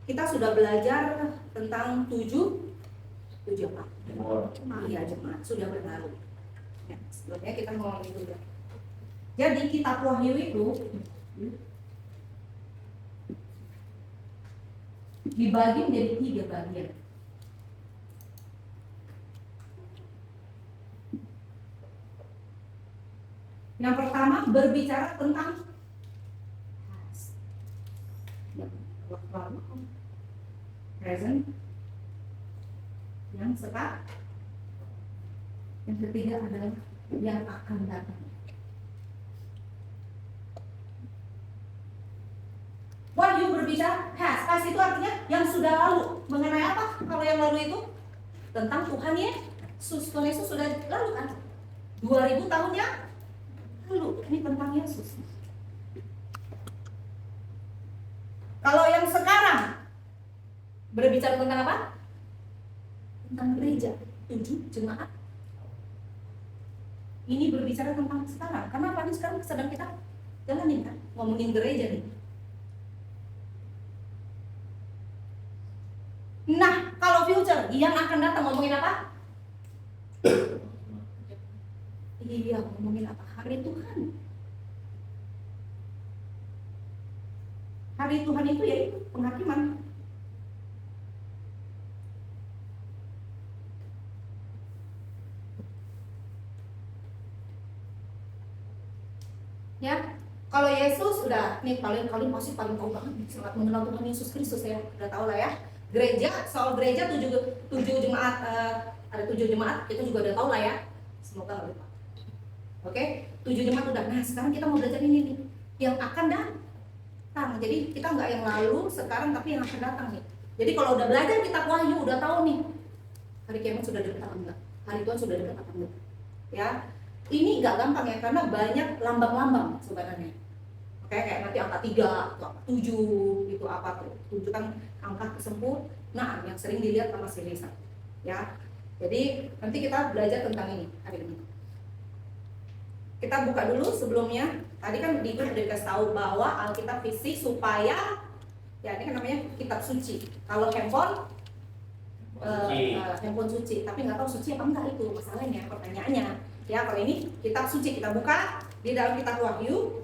kita sudah belajar tentang 7 apa? Iya, jemaat sudah berlalu. Ya, sebelumnya kita ngomong itu ya. Jadi kitab Wahyu itu dibagi menjadi 3 bagian. Yang pertama berbicara tentang present, yang sekarang. Yang ketiga adalah yang akan datang. Wahyu berbicara past itu artinya yang sudah lalu. Mengenai apa? Kalau yang lalu itu tentang Tuhan Yesus. Tuhan Yesus sudah lalu kan? 2000 tahun yang lalu. Ini tentang Yesus. Kalau yang sekarang berbicara tentang apa? Tentang gereja, 7 jemaat. Ini berbicara tentang sekarang. Karena apa? Ini sekarang sedang kita jalanin kan? Ngomongin gereja nih. Nah, kalau future yang akan datang ngomongin apa? Iya, ngomongin apa? Hari Tuhan. Hari Tuhan itu yaitu penghakiman. Ya, kalau Yesus udah nih paling pasti paling tahu banget sangat mengenal Tuhan Yesus Kristus ya, udah tahu lah ya. Gereja, soal gereja 7 jemaat, ada 7 jemaat itu juga udah tahu lah ya. Semoga nggak lupa. Oke, 7 jemaat udah. Nah sekarang kita mau belajar ini nih, yang akan datang. Jadi kita nggak yang lalu sekarang tapi yang akan datang nih. Jadi kalau udah belajar kitab Wahyu udah tahu nih hari kiamat sudah dekat apa enggak, hari Tuhan sudah dekat apa enggak. Ya, ini nggak gampang ya karena banyak lambang-lambang sebenarnya. Oke, kayak nanti angka 3 atau angka 7 itu apa tuh? 7 kan angka kesempurnaan yang sering dilihat sama si Lisa. Ya. Jadi nanti kita belajar tentang ini hari ini. Kita buka dulu sebelumnya. Tadi kan di grup udah dikasih tahu bahwa Alkitab fisik supaya ya ini kan namanya kitab suci. Kalau handphone handphone suci, tapi nggak tahu suci apa enggak itu masalahnya, pertanyaannya. Ya, kalau ini kitab suci kita buka di dalam kitab Wahyu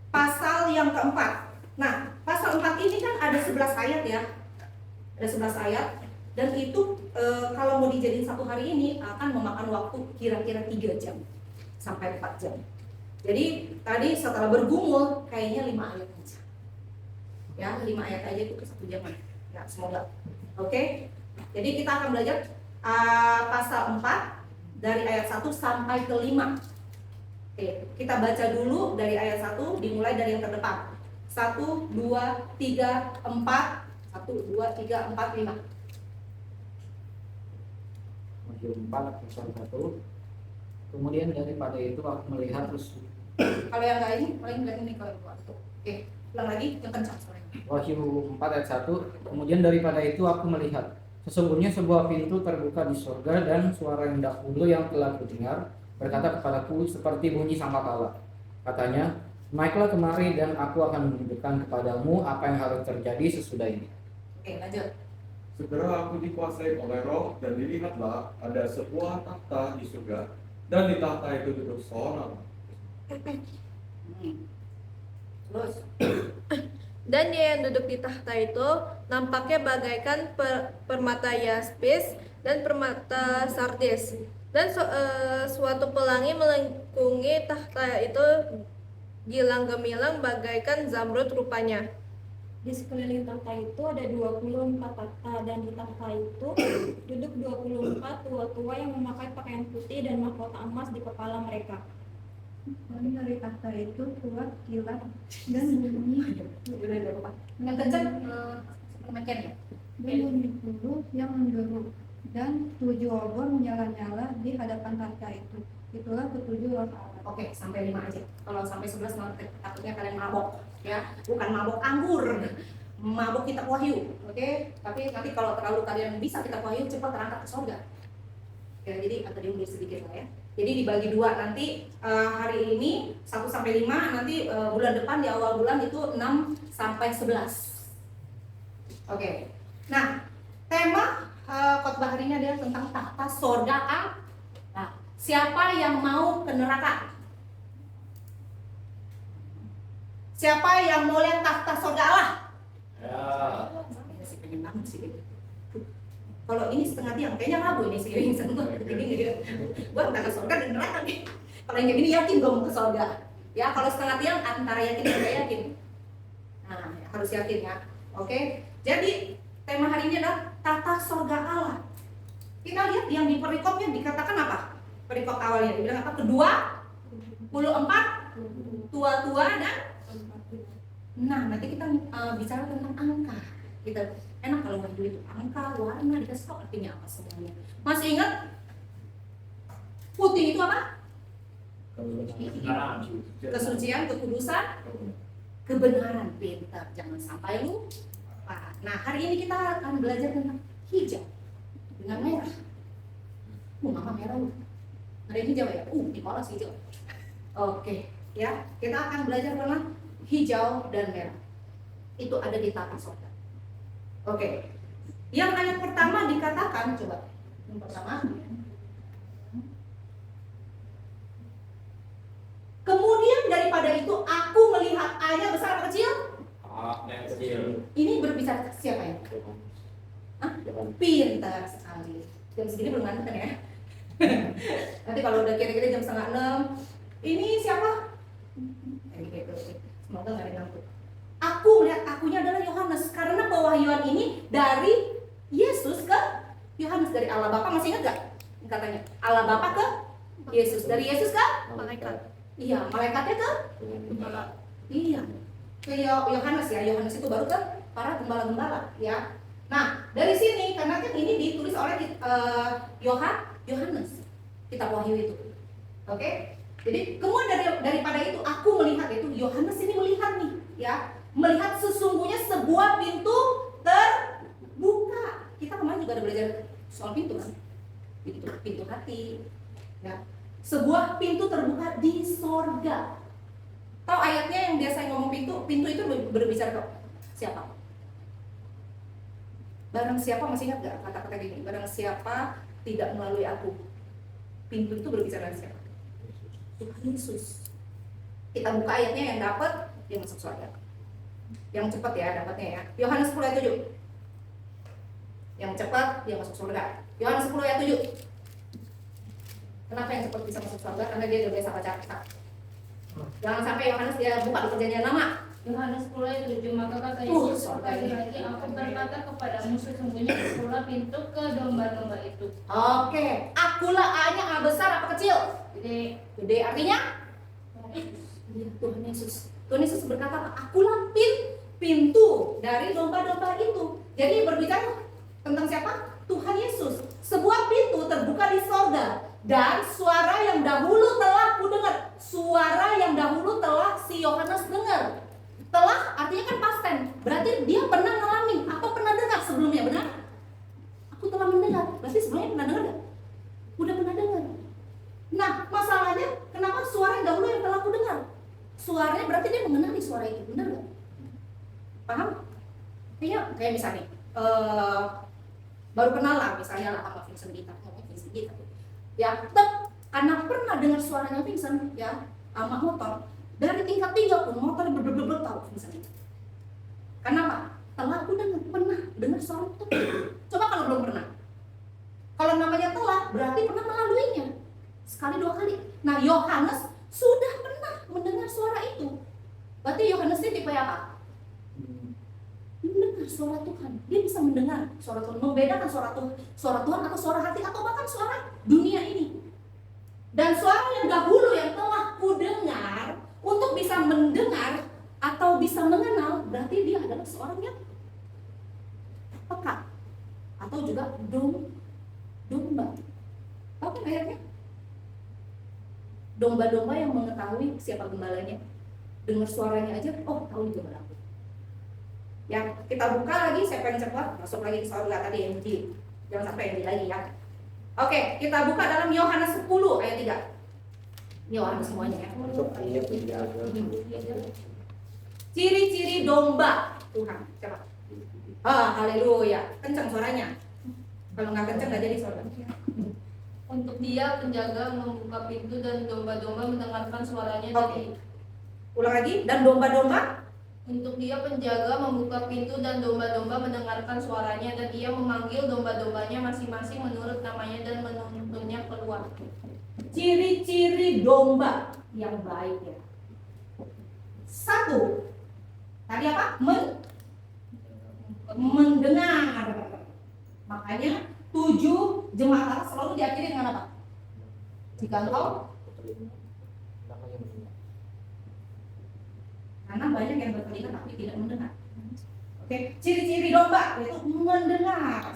pasal yang keempat. Nah, pasal 4 ini kan ada 11 ayat ya. Ada 11 ayat dan itu kalau mau dijadiin satu hari ini akan memakan waktu kira-kira 3 jam sampai 4 jam. Jadi tadi setelah bergumul kayaknya 5 ayat aja. Ya, 5 ayat aja itu ke 1 jam. Ya, semoga. Oke. Jadi kita akan belajar pasal 4 dari ayat 1 sampai ke 5. Oke, kita baca dulu dari ayat 1 dimulai dari yang terdepan. 1, 2, 3, 4 1, 2, 3, 4, 5. Wahyu 4 pasal 1. Kemudian daripada itu aku melihat terus. Kalau yang lain paling bilang ini kalau itu. Oke, ulang lagi yang kencang suaranya. Wahyu 4 ayat 1. Kemudian daripada itu aku melihat sesungguhnya sebuah pintu terbuka di surga dan suara yang dahulu yang telah kudengar berkata kepadaku seperti bunyi sangkakala. Katanya, naiklah kemari dan aku akan menunjukkan kepadamu apa yang harus terjadi sesudah ini. Oke, lanjut. Segera aku dikuasai oleh Roh dan dilihatlah ada sebuah takhta di surga dan di takhta itu duduk seorang. Terus. Dan dia yang duduk di tahta itu nampaknya bagaikan permata yaspis dan permata sardes. Dan suatu pelangi melengkungi tahta itu gilang gemilang bagaikan zamrud rupanya. Di sekeliling tahta itu ada 24 tahta dan di tahta itu duduk 24 tua-tua yang memakai pakaian putih dan mahkota emas di kepala mereka. Lalu dari tahta itu keluar kilat dan bunyi Yang kencang makin ya. dan bunyi huruf yang menderu dan 7 obor menyala-nyala di hadapan tahta itu. Itulah ketujuh roh Allah. Oke, sampai 5 aja. Kalau sampai 11 takutnya kalian mabok ya. Bukan mabok anggur. Mabok kitab Wahyu. Oke, tapi nanti kalau terlalu kalian bisa kitab Wahyu cepat terangkat ke surga. Ya, jadi agak diundur sedikit lah ya. Jadi dibagi 2 nanti hari ini 1 sampai 5, nanti bulan depan di awal bulan itu 6 sampai 11. Oke. Nah, tema khotbah hari ini adalah tentang tahta sorga. Nah, siapa yang mau ke neraka? Siapa yang mau lihat tahta sorga Allah? Ya. Saya sih pengen banget sih. Kalau ini setengah tiang, kayaknya ragu ini sih. Gua entah ke sorga dan neraka nih. Kalau yang kayak gini yakin gue mau ke sorga. Ya, kalau setengah tiang antara yakin dan gak yakin. Nah, harus yakin ya. Oke. Jadi tema hari ini adalah tahta sorga Allah. Kita lihat yang di perikopnya dikatakan apa? Perikop awalnya dibilang apa? Kedua 24 tua-tua dan nah, nanti kita bicara tentang angka. Kita enak kalau wahyu itu angka, warna, dikasih tahu artinya apa semuanya. Masih ingat? Putih itu apa? Kesucian, kekudusan, kebenaran, pintar. Jangan sampai lupa. Nah, hari ini kita akan belajar tentang hijau dengan merah. Mama merah. Ada yang hijau ya? Nicholas hijau. Oke, ya. Kita akan belajar tentang hijau dan merah. Itu ada di tahta sorga. Oke. Yang ayat pertama dikatakan, coba. Yang pertama. Kemudian daripada itu aku melihat ayah besar atau kecil? Kecil. Ini berbicara siapa ya? Hah? Pintar sekali. Jam segini belum ngantuk kan ya? Nanti kalau udah kira-kira jam 5:30, ini siapa? Gitu. Semoga nggak ada yang ngantuk. Aku melihat akunya adalah Yohanes karena pewahyuan ini dari Yesus ke Yohanes, dari Allah Bapa. Masih ingat gak katanya? Allah Bapa ke Yesus, dari Yesus ke Malaikat. iya, malaikatnya ke iya ke Yohanes ya. Yohanes itu baru ke para gembala-gembala ya. Nah, dari sini karena kan ini ditulis oleh Yohanes, kitab Wahyu itu. Oke? Jadi kemudian daripada itu aku melihat, itu Yohanes ini melihat nih ya, melihat sesungguhnya sebuah pintu terbuka. Kita kemarin juga ada belajar soal pintu kan, pintu hati ya. Sebuah pintu terbuka di sorga. Tahu ayatnya yang biasa ngomong pintu itu berbicara ke siapa? Barang siapa, masih ingat gak kata-kata gini? Barang siapa tidak melalui aku. Pintu itu berbicara siapa? Tuhan Yesus. Kita buka ayatnya, yang dapat dia masuk surga. Yang cepat ya dapatnya ya. Yohanes 10 ayat 7. Yang cepat dia masuk surga. Yohanes 10 ayat 7. Kenapa yang cepat bisa masuk surga? Karena dia udah biasa baca Alkitab. Jangan sampai Yohanes dia buka di perjanjian lama. Yohanes 10 ayat 7, maka kata Yesus sekali lagi aku berkata kepadamu, sesungguhnya akulah pintu ke domba-domba itu. Oke, akulah A-nya A besar apa kecil? Gede artinya? Tuhan Yesus. Tuhan Yesus berkata, akulah pintu dari domba-domba itu. Jadi berbicara tentang siapa? Tuhan Yesus. Sebuah pintu terbuka di sorga. Dan suara yang dahulu telah kudengar. Suara yang dahulu telah si Yohanes dengar. Telah artinya kan past tense. Berarti dia pernah ngalamin atau pernah dengar sebelumnya, benar? Aku telah mendengar. Berarti sebelumnya pernah dengar gak? Udah pernah dengar. Nah, masalahnya kenapa suara yang dahulu yang telah kudengar? Suaranya berarti dia mengenali suara itu, benar gak? Paham? Kayak misalnya baru kenal lah misalnya lah sama Vincent Gita. Ya, karena pernah dengar suaranya Vincent ya, sama motor. Dari tingkat 3 pun motor bener-bener tahu Vincent. Kenapa? Telah aku pernah dengar suara itu. Coba kalau belum pernah. Kalau namanya telah, berarti pernah melaluinya. Sekali 2 kali. Nah, Yohanes sudah pernah mendengar suara itu. Berarti Yohanes ini tipe apa? Mendengar suara Tuhan. Dia bisa mendengar suara Tuhan, membedakan suara Tuhan atau suara hati atau bahkan suara dunia ini. Dan suara yang dahulu yang telah kudengar, untuk bisa mendengar atau bisa mengenal, berarti dia adalah seorang yang peka atau juga domba. Tahu kan ayatnya? Domba-domba yang mengetahui siapa gembalanya, dengar suaranya aja, oh tahu ini gembala. Ya, kita buka lagi, saya pengen cepat masuk lagi ke sorga tadi yang di. Jangan sampai yang di lagi ya. Oke, kita buka dalam Yohanes 10 ayat 3. Yohanes semuanya ya. Ciri-ciri domba Tuhan. Coba. Haleluya. Kencang suaranya. Kalau nggak kencang nggak jadi suara. Untuk dia penjaga membuka pintu dan domba-domba mendengarkan suaranya Oke. dari Ulang lagi. Dan domba-domba. Untuk dia penjaga membuka pintu dan domba-domba mendengarkan suaranya dan ia memanggil domba-dombanya masing-masing menurut namanya dan menuntunnya keluar. Ciri-ciri domba yang baik ya. Satu. Tadi apa? Mendengar. Makanya 7 jemaat Allah selalu diakhiri dengan apa? Jika engkau, karena banyak yang bertelinga tapi tidak mendengar. Oke, ciri-ciri domba yaitu mendengar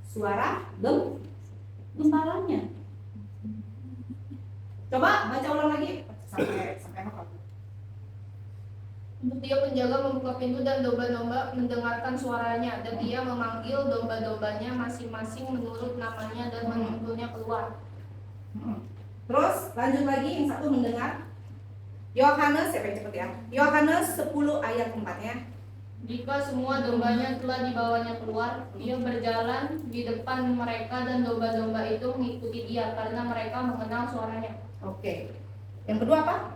suara gembalanya. Coba baca ulang lagi sampai hafal. Untuk dia penjaga membuka pintu dan domba-domba mendengarkan suaranya dan ia memanggil domba-dombanya masing-masing menurut namanya dan menuntunnya keluar. Terus lanjut lagi yang satu mendengar. Yohanes, siapa yang cepet ya? Yohanes 10 ayat 4-nya. Jika semua dombanya telah dibawanya keluar, ia berjalan di depan mereka dan domba-domba itu mengikuti dia karena mereka mengenal suaranya. Oke. Yang kedua apa?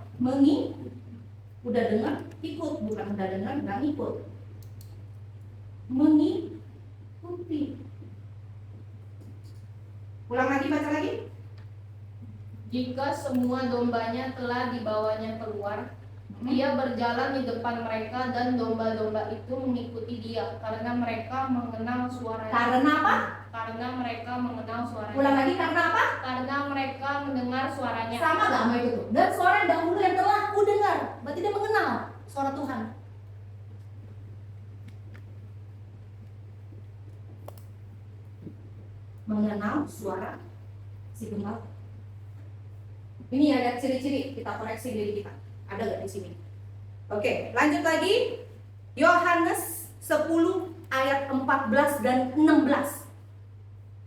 Udah dengar, ikut. Bukan udah dengar, nggak ikut. Mengikuti. Ulang lagi, baca lagi. Jika semua dombanya telah dibawanya keluar, ia berjalan di depan mereka dan domba-domba itu mengikuti dia karena mereka mengenal suaranya. Karena apa? Karena mereka mengenal suaranya. Ulang lagi, karena apa? Karena mereka mendengar suaranya. Sama gak sama itu tuh? Dan suara yang dahulu yang telah ku dengar. Berarti dia mengenal suara Tuhan. Mengenal suara si gembala. Ini ada ciri-ciri, kita koreksi diri kita. Ada gak di sini? Oke, lanjut lagi. Yohanes 10 ayat 14 dan 16.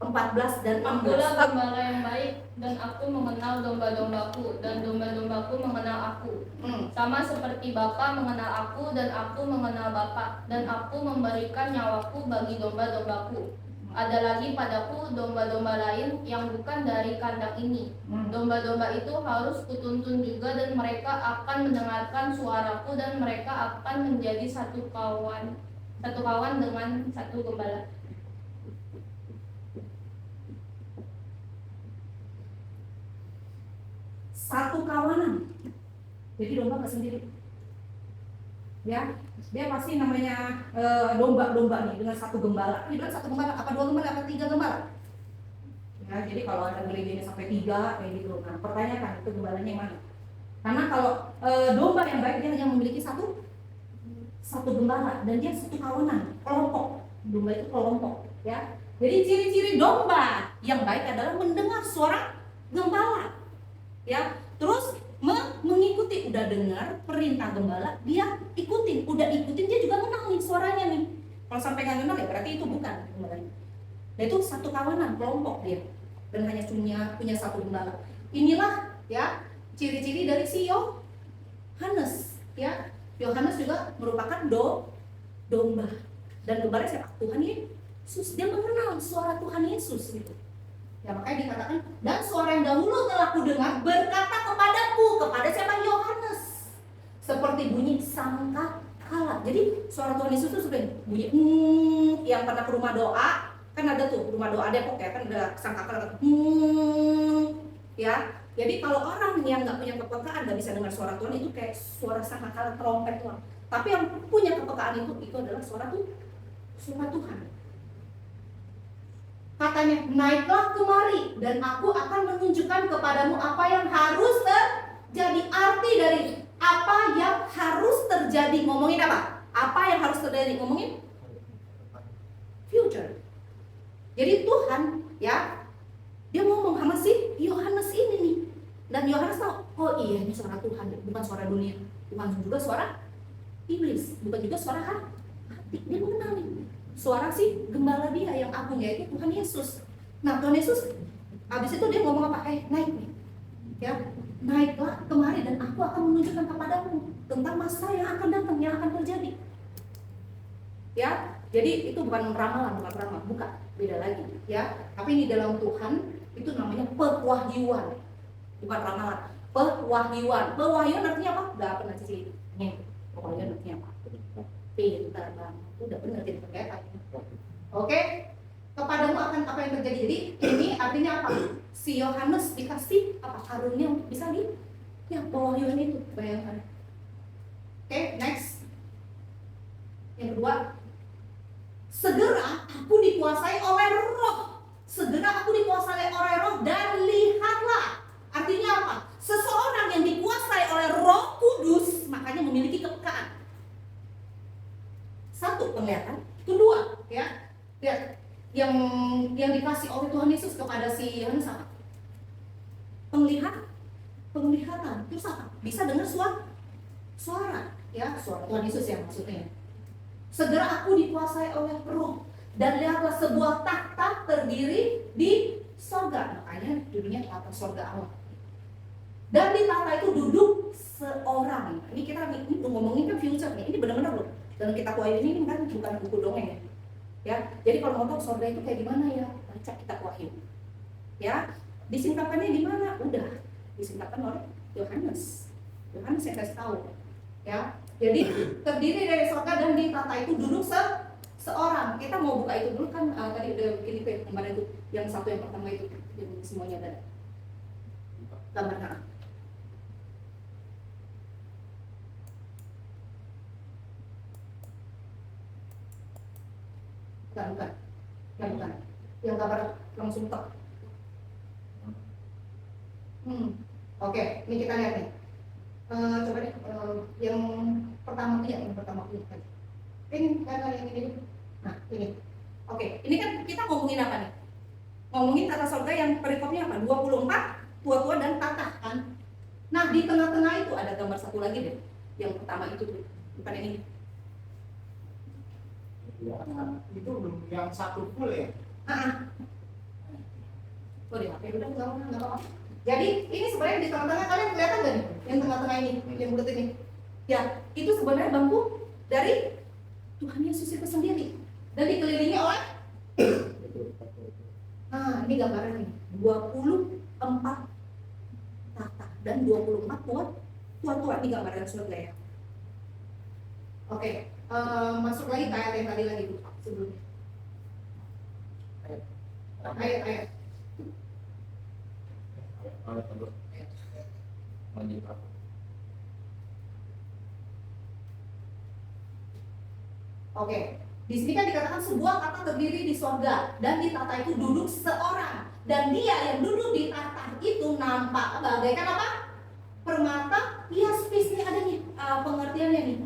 14 dan 16. Akulah gembala yang baik dan aku mengenal domba-dombaku dan domba-dombaku mengenal aku. Sama seperti Bapa mengenal aku dan aku mengenal Bapa dan aku memberikan nyawaku bagi domba-dombaku. Ada lagi padaku domba-domba lain yang bukan dari kandang ini. Domba-domba itu harus kutuntun juga dan mereka akan mendengarkan suaraku dan mereka akan menjadi satu kawan dengan satu gembala. Satu kawanan. Jadi domba nggak sendiri. Ya, dia pasti namanya domba-domba nih dengan satu gembala. Ini bilang satu gembala, apa 2 gembala, apa 3 gembala? Ya, jadi kalau ada gerejanya sampai 3 kayak gitu. Nah, pertanyakan itu gembalanya yang mana? Karena kalau domba yang baik dia hanya memiliki satu gembala dan dia satu kawanan, kelompok. Domba itu kelompok, ya. Jadi ciri-ciri domba yang baik adalah mendengar suara gembala. Ya, terus mengikuti, udah dengar perintah gembala, dia ikutin, udah ikutin, dia juga mengenal nih suaranya nih. Kalau sampai nggak kenal ya berarti itu bukan gembalanya. Nah, itu satu kawanan, kelompok dia, dan hanya punya satu gembala. Inilah ya ciri-ciri dari si Yohanes. Ya, Yohanes juga merupakan domba, dan gembala siapa? Tuhan Yesus. Dia mengenal suara Tuhan Yesus gitu. Ya, makanya dikatakan, dan suara yang dahulu telah kudengar berkata kepadaku, kepada siapa? Yohanes, seperti bunyi sangkakala. Jadi suara Tuhan Yesus itu seperti bunyi yang pernah ke rumah doa, kan ada tuh rumah doa Depok ya, kan ada sangkakala ya. Jadi kalau orang yang nggak punya kepekaan, nggak bisa dengar suara Tuhan, itu kayak suara sangkakala trompet Tuhan. Tapi yang punya kepekaan itu adalah suara Tuhan. Katanya, naiklah kemari dan aku akan menunjukkan kepadamu apa yang harus terjadi. Arti dari apa yang harus terjadi, ngomongin apa? Apa yang harus terjadi, ngomongin future. Jadi Tuhan ya, dia ngomong sama si Yohanes ini nih. Dan Yohanes tahu, oh iya ini suara Tuhan, bukan suara dunia, bukan juga suara iblis, bukan juga suara hati. Dia mengenal nih suara si gembala dia yang agung, yaitu Tuhan Yesus. Nah, Tuhan Yesus habis itu dia ngomong apa? Naik nih. Ya, naiklah kemari dan aku akan menunjukkan kepadamu tentang masa yang akan datang, yang akan terjadi. ya. Jadi itu bukan ramalan, bukan, beda lagi ya. Tapi ini dalam Tuhan itu namanya pewahyuan, bukan ramalan. Pewahyuan artinya apa? Udah pernah cici ini. Pewahyuan artinya apa? Pintar banget, udah benar jadi pendeta. Oke, kepadamu akan apa yang terjadi. Jadi ini artinya apa? Si Yohanes dikasih apa? Karunia untuk bisa ya pewahyuan itu, bayangkan. Oke, next. Yang kedua, segera aku dikuasai oleh roh. Segera aku dikuasai oleh roh dan lihatlah. Artinya apa? Seseorang yang dikuasai oleh Roh Kudus makanya memiliki kepekaan. Satu, penglihatan. Kedua, ya, lihat yang dikasih oleh Tuhan Yesus kepada si Yohanes apa? Penglihatan. Terus apa? Bisa dengar suara, ya, suara Tuhan Yesus ya maksudnya. Segera aku dikuasai oleh roh dan lihatlah sebuah takhta terdiri di sorga. Makanya judulnya tahta sorga Allah. Dan di tahta itu duduk seorang. Ini kita ini ngomongin kan future nih. Ini benar-benar loh. Dan kita Wahyu ini kan bukan buku dongeng ya. Ya. Jadi kalau mau tahu sorga itu kayak gimana ya, baca kita Wahyu. Ya. Disingkapkannya di mana? Udah disingkapkan oleh Yohanes. Yohanes saya kasih tahu. Ya. Jadi terdiri dari sorga dan di tahta itu duduk seorang. Kita mau buka itu dulu kan tadi udah bikin itu ya, kemarin itu yang satu yang pertama itu yang semuanya ada gambarnya. Bukan. Yang gambar langsung tek. Oke, ini kita lihat nih. Coba deh yang pertama punya. Ini kan yang ini. Nah, ini. Oke, ini kan kita ngomongin apa nih? Ngomongin tata sorga yang perikopnya apa? 24, tua-tua dan tatah kan. Nah, di tengah-tengah itu ada gambar satu lagi deh. Yang pertama itu tuh, bukan ini. Ya, itu belum yang satu full ya. Oh di HP udah nggak apa-apa. Jadi ini sebenarnya di tengah-tengah kalian kelihatan nggak nih? Yang tengah-tengah ini, yang bulat ini. Ya, itu sebenarnya bangku dari Tuhan Yesus itu sendiri dan dikelilingi oleh. Nah, ini gambaran nih. 24 tahta dan 24 tua-tua. Ini gambaran surga ya. Oke. Masuk lagi ke ayat yang tadi lagi sebelumnya. Ayat. Oke. Di sini kan dikatakan sebuah kata terdiri di sorga dan di tahta itu duduk seorang dan dia yang duduk di tahta itu nampak bagaikan apa? Permata yaspis. Nih ada nih pengertiannya nih.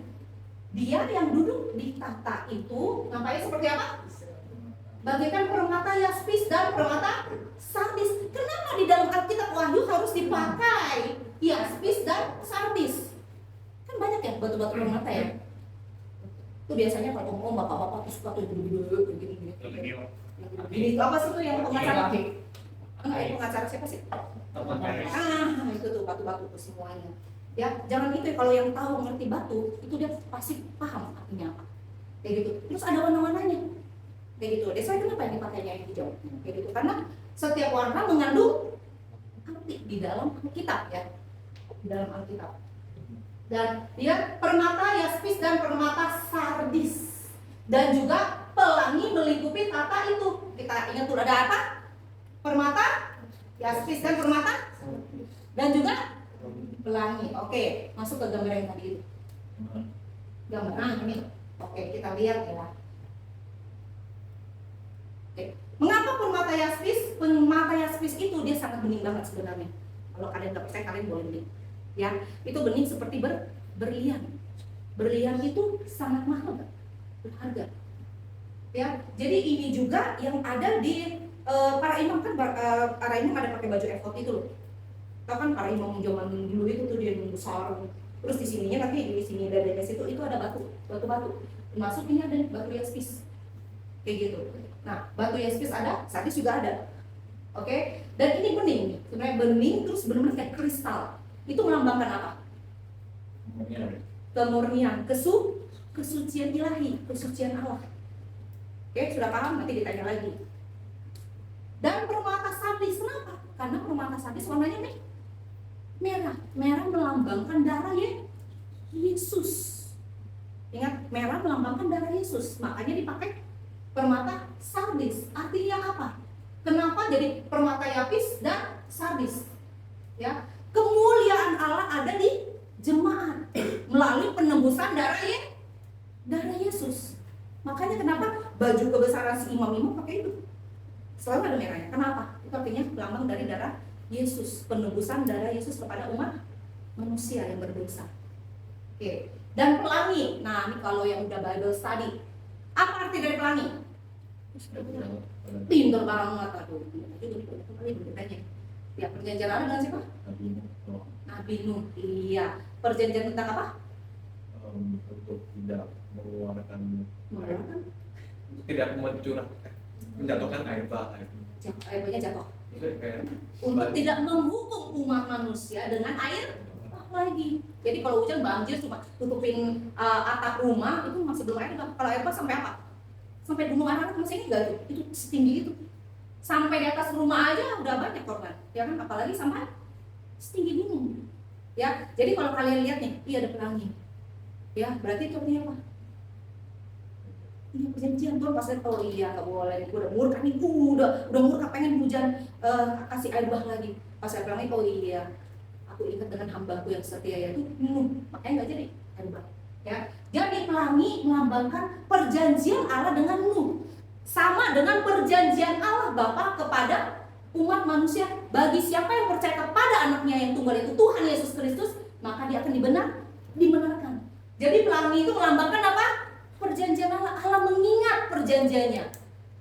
Dia yang duduk di tahta itu nampaknya seperti apa? Bagaikan permata yaspis dan permata sardis. Kenapa di dalam Alkitab Wahyu harus dipakai yaspis dan sardis? Kan banyak ya batu-batu permata ya. Itu biasanya kalau ngomong bapak-bapak tuh suka tuh gede-gede begini. Apa sih tuh yang pengacara? Enggak, yang pengacara siapa sih? Itu tuh batu-batu tuh semuanya. Ya, jangan itu ya, kalau yang tahu mengerti batu itu dia pasti paham artinya apa. Kayak gitu. Terus ada warna-warnanya. Kayak gitu. Saya kenapa yang dipakainya yang hijau? Kayak gitu. Karena setiap warna mengandung arti di dalam Alkitab ya. Di dalam Alkitab. Dan dia permata yaspis dan permata sardis. Dan juga pelangi melingkupi tahta itu. Kita ingat tuh ada apa? Permata yaspis dan permata dan juga pelangi. Oke, masuk ke gambar yang tadi itu. Gambar ini. Oke, kita lihat ya. Oke. Mengapa permata yaspis? Permata yaspis itu dia sangat bening banget sebenarnya. Kalau kalian nggak percaya, kalian boleh beli. Ya, itu bening seperti berlian. Berlian itu sangat mahal, berharga. Ya, jadi ini juga yang ada di para imam kan. Para imam ada pakai baju efod itu loh. Tahu kan para imam zaman dulu itu tuh dia yang besar. Terus di sininya nanti di sini dadanya situ itu ada batu. Termasuk ini ada batu yaspis. Kayak gitu. Nah, batu yaspis ada, sardis juga ada. Oke? Dan ini bening nih. Sebenarnya bening terus benar-benar kayak kristal. Itu melambangkan apa? Kemurnian, kesucian ilahi, kesucian Allah. Oke, sudah paham? Nanti ditanya lagi. Dan permata sardis, kenapa? Karena permata sardis warnanya merah. Merah melambangkan darah Yesus. Ingat, merah melambangkan darah Yesus. Makanya dipakai permata sardis. Artinya apa? Kenapa jadi permata yapis dan sardis? Ya, kemuliaan Allah ada di jemaat melalui penembusan darah Yesus. Makanya kenapa baju kebesaran si imam-imam pakai itu? Selalu ada merahnya. Kenapa? Itu artinya lambang dari darah Yesus, penebusan darah Yesus kepada umat manusia yang berdosa. Oke. Dan pelangi. Nah, ini kalau yang udah Bible study. Apa arti dari pelangi? Pinter banget, aduh. Ya, perjanjian Allah dengan siapa? Nabi Nuh. Iya. Perjanjian tentang apa? Untuk tidak mengeluarkan tidak menjatuhkan air bah. Airnya jatuh. Itu kayak Untuk tidak menghukum umat manusia dengan air lagi. Jadi kalau hujan banjir cuma tutupin atap rumah itu masih belum air bah. Kalau air bah sampai apa? Sampai gunung Ararat masih ini enggak tuh? Itu setinggi itu. Sampai di atas rumah aja udah banyak korban. Ya kan? Apalagi sampai setinggi gunung. Ya. Jadi kalau kalian lihat nih, iya ada pelangi. Ya, berarti itu artinya apa? Iya, perjanjian. Tuh pas lihat, oh iya nggak boleh, gue udah murka nih, udah murka pengen hujan kasih air bah lagi. Pas saya pelangi, oh iya, aku ingat dengan hambaku yang setia yaitu makanya nggak jadi air bah. Ya, jadi pelangi melambangkan perjanjian Allah dengan Nuh, sama dengan perjanjian Allah Bapa kepada umat manusia. Bagi siapa yang percaya kepada anaknya yang tunggal itu Tuhan Yesus Kristus, maka dia akan dibenarkan. Jadi pelangi itu melambangkan apa? Perjanjian Allah. Allah mengingat perjanjiannya.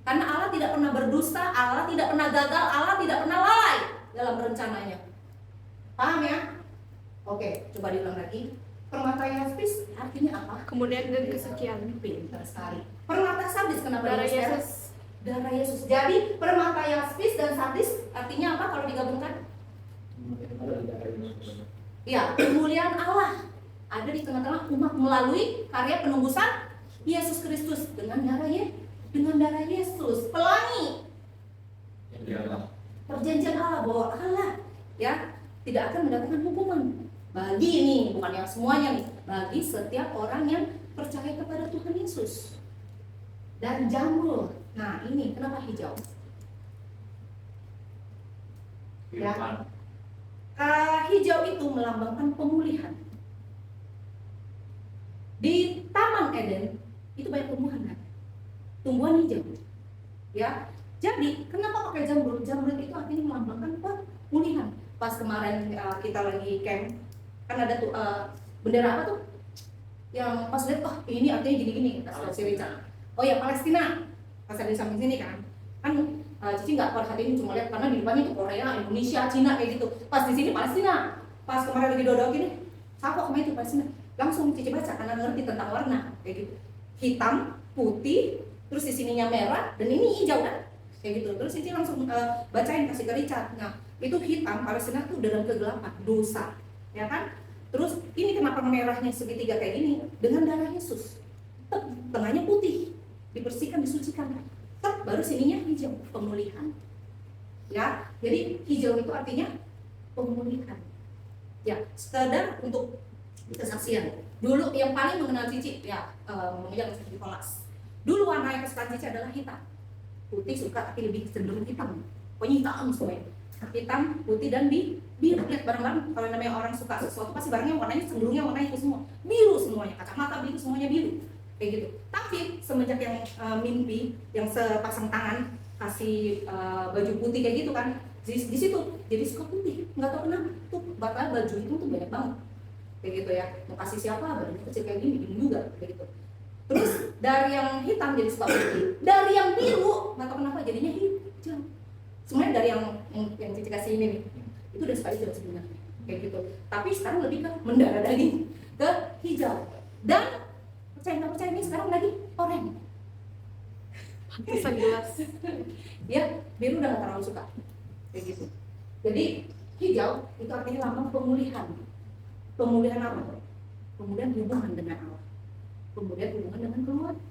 Karena Allah tidak pernah berdusta, Allah tidak pernah gagal, Allah tidak pernah lalai dalam rencananya. Paham ya? Oke, coba diulang lagi. Permata yaspis artinya apa? Kemudian dan kesucian. Pintar sekali. Permata sardis kenapa? Darah disebut Yesus. Darah Yesus. Jadi permata yaspis dan sardis artinya apa kalau digabungkan? Ya, kemuliaan Allah ada di tengah-tengah umat melalui karya penembusan Yesus Kristus dengan darah Yesus. Pelangi perjanjian Allah bahwa Allah ya tidak akan mendatangkan hukuman bagi ini, bukan yang semuanya nih, bagi setiap orang yang percaya kepada Tuhan Yesus. Dan jamrul, nah ini kenapa hijau? Ya, hijau itu melambangkan pemulihan. Di Taman Eden itu banyak tumbuhan kan? Tumbuhan hijau. Ya. Jadi, kenapa pakai jamrut? Jamrut itu artinya melambangkan pemulihan. Pas kemarin kita lagi camp, kan ada tuh bendera apa tuh? Yang pas lihat, oh ini artinya gini-gini, kata si Richard. Oh ya, Palestina. Pas ada di samping sini kan. Kan Cici nggak perhatiin, cuma lihat karena di depannya itu Korea, Indonesia, Cina kayak gitu. Pas di sini Palestina. Pas kemarin lagi doa gini, siapa kemarin itu Palestina? Langsung Cici baca karena ngerti tentang warna kayak gitu. Hitam, putih, terus di sininya merah dan ini hijau kan? Kayak gitu. Terus Cici langsung bacain kasih ke Richard. Nah, itu hitam Palestina tuh dalam kegelapan, dosa. Ya kan? Terus ini kenapa merahnya segitiga kayak gini? Dengan darah Yesus. Tengahnya putih, dibersihkan, disucikan. Baru sininya hijau, pemulihan. Ya, jadi hijau itu artinya pemulihan. Ya, sekedar untuk kesaksian. Dulu yang paling mengenal Cici ya memegang Nicholas. Dulu warna yang kesukaan Cici adalah hitam. Putih suka tapi lebih cenderung hitam. Pokoknya hitam semuanya. Hitam, putih dan biru. Lihat barang-barang kalau namanya orang suka sesuatu pasti barangnya warnanya cenderungnya warna itu semua. Biru semuanya, kacamata biru semuanya biru. Kayak gitu. Tapi semenjak yang mimpi yang sepasang tangan kasih baju putih kayak gitu kan, di situ jadi suka putih. Nggak tahu kenapa tuh bakal baju itu tuh banyak banget. Kayak gitu ya. Mau kasih siapa badannya kecil kayak gini, bingung juga kayak gitu. Terus dari yang hitam jadi suka putih, dari yang biru nggak tahu kenapa jadinya hijau. Sebenarnya dari yang Cici kasih ini nih, itu udah suka hijau sebenarnya kayak gitu. Tapi sekarang lebih ke mendarah daging ke hijau. Dan percaya nggak percaya ini sekarang lagi oranye. Pantesan jelas. Ya, biru udah nggak terlalu suka kayak gitu. Jadi hijau itu artinya lambang pemulihan. Pemulihan apa? Pemulihan hubungan dengan Allah. kemudian hubungan dengan keluarga.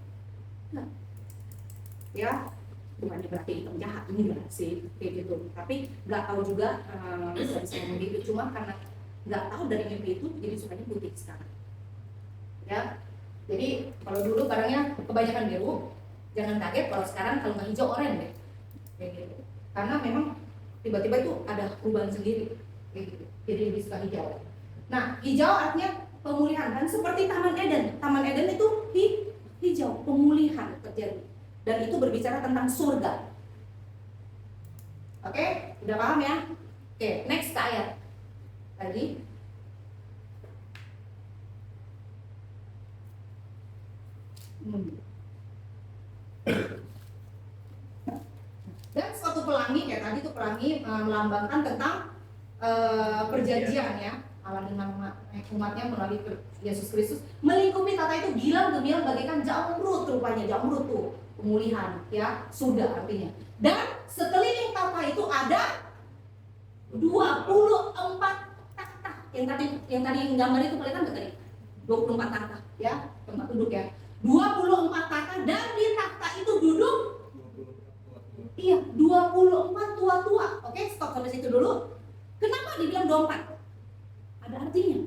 Ya, bukannya berarti penjahat enggak sih kayak gitu, tapi nggak tahu juga bisa ngomong gitu, cuma karena nggak tahu dari mimpi itu jadi sukanya putih sekarang. Ya, jadi kalau dulu barangnya kebanyakan biru, jangan kaget kalau sekarang kalau nggak hijau oranye deh, kayak gitu. Karena memang tiba-tiba itu ada perubahan sendiri, kayak gitu. Jadi lebih suka hijau. Nah, hijau artinya pemulihan, dan seperti Taman Eden. Taman Eden itu hijau, pemulihan terjadi. Dan itu berbicara tentang surga. Oke, udah paham ya? Oke, next ke ayat. Tadi. Dan suatu pelangi, kayak tadi tuh pelangi melambangkan tentang perjanjian ya. Allah dengan umatnya melalui Yesus Kristus melingkupi tata itu gilang gemilang bagaikan jamrut, rupanya jamrut tuh pemulihan ya, sudah artinya. Dan sekeliling tata itu ada 24 takhta. Yang tadi gambar itu kelihatan nggak tadi? 24 takhta ya, tempat duduk ya. 24 takhta, dan di takhta itu duduk 24 tua-tua. Oke, stop sampai situ dulu. Kenapa dibilang 24? Ada artinya.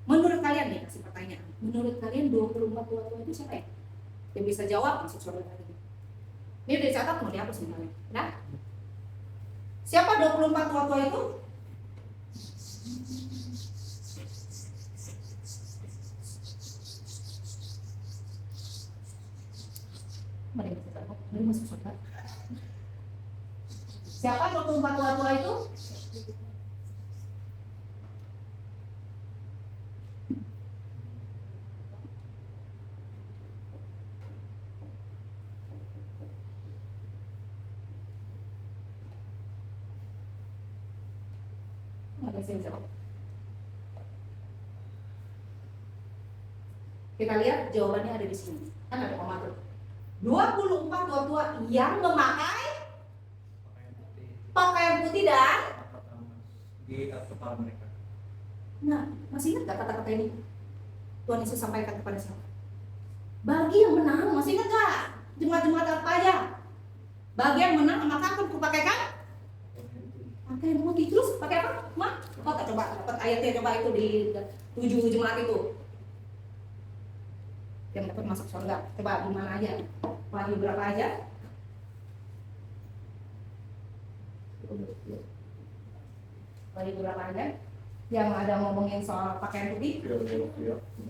Menurut kalian nih, kasih pertanyaan. Menurut kalian 24 tua-tua itu siapa ya? Yang bisa jawab masuk surga tadi. Ini udah dicatat mau dihapus sebenarnya. Nah, siapa 24 tua-tua itu? Mari masuk surga. Siapa 24 tua-tua itu? Kita lihat jawabannya ada di sini. Kan ada koma tuh. 24 tua-tua yang memakai pakaian putih dan di atas kepala mereka. nah, masih ingat gak kata-kata ini? Tuhan Yesus sampaikan kepada siapa? Bagi yang menang, masih ingat gak? Jemaat-jemaat apa aja? Bagi yang menang, maka akan kupakaikan pakaian putih. Terus pakai apa? Kota coba dapat ayatnya, coba itu di 7 jemaat itu yang dapat masuk surga. Coba di mana aja? Wahyu berapa aja? Wahyu berapa aja? Yang ada ngomongin soal pakaian putih?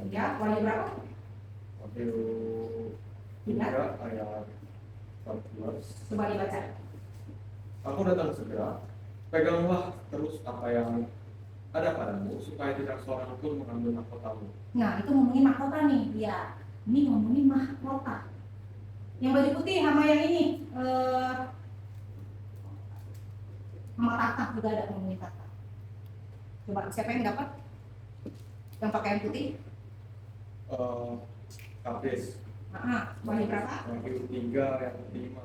Ya, Wahyu berapa? Wahyu 3 ayat 14. Coba dibaca. Aku datang segera, peganglah terus apa yang ada padamu, supaya tidak seorang pun mengambil mahkotamu. Nah, itu ngomongin mahkota nih. Ya, ini ngomongin mahkota. Yang baju putih sama yang ini, sama takhta juga ada ngomongin takhta. Coba siapa yang dapat? Yang pakaian putih? Kades. Wahyu berapa? Wahyu 3 ayat 5.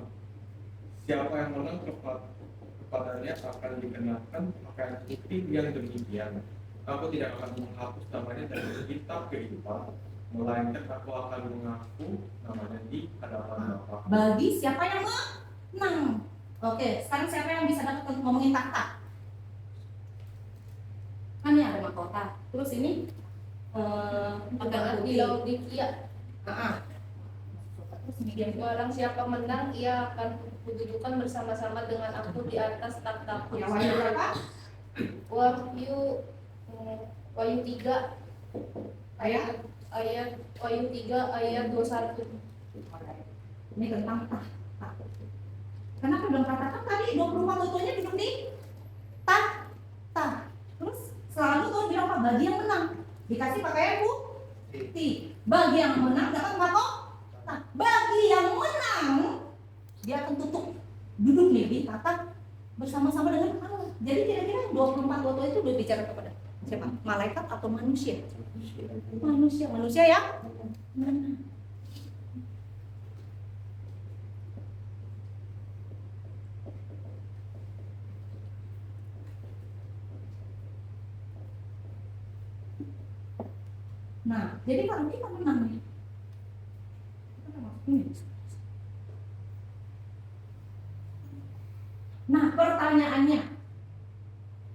Siapa yang menang kepadanya akan dikenakan pakaian putih yang demikian. Aku tidak akan menghapus namanya dari kitab kehidupan, melainkan aku akan mengaku namanya di hadapan Bapa. Bagi siapa yang menang. Oke, sekarang siapa yang bisa dapat untuk ngomongin takhta? Kan ya ada mahkota. Terus ini Jemaat di Laodikia. Terus medium Barang siapa menang, ia akan kududukan bersama-sama dengan aku di atas takhta. yang Wahyu berapa? Wahyu 3 Ayat Wahyu 3 ayat 21. ini tentang takhta. Kenapa belum katakan tadi 24 tutunya duduk di takhta. Terus selalu Tuhan bilang apa? Bagi yang menang dikasih pakaian putih. Bagi yang menang dapat mahkota. Bagi yang menang dia akan duduk nih di takhta bersama-sama dengan Allah. Jadi kira-kira 24 tua itu berbicara kepada siapa? Malaikat atau manusia? Manusia ya? Nah, jadi kalau kita menang nih, kita masuk ini. Nah, pertanyaannya,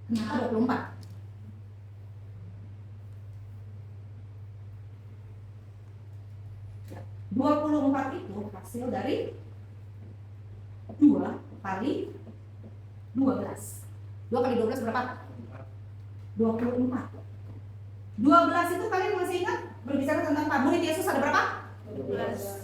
kenapa 24? Ya, 24 itu hasil dari 2 kali 12. 2 kali 12 berapa? 24. 12 itu kalian masih ingat berbicara tentang apa? Murid Yesus ada berapa?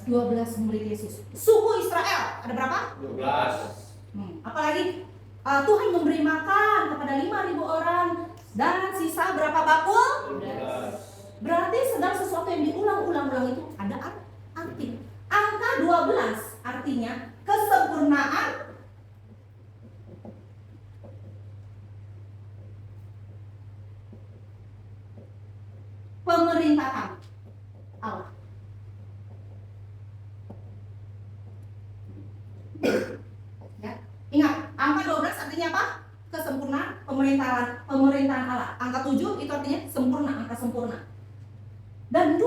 12 murid Yesus. Suku Israel ada berapa? 12. Apalagi Tuhan memberi makan kepada 5.000 orang dan sisa berapa bakul? 12. Berarti segala sesuatu yang diulang-ulang itu ada arti. Angka 12 artinya kesempurnaan pemerintahan Allah. Ya. Ingat, angka 12 artinya apa? Kesempurnaan pemerintahan Allah. Angka 7 itu artinya sempurna, angka sempurna. Dan 2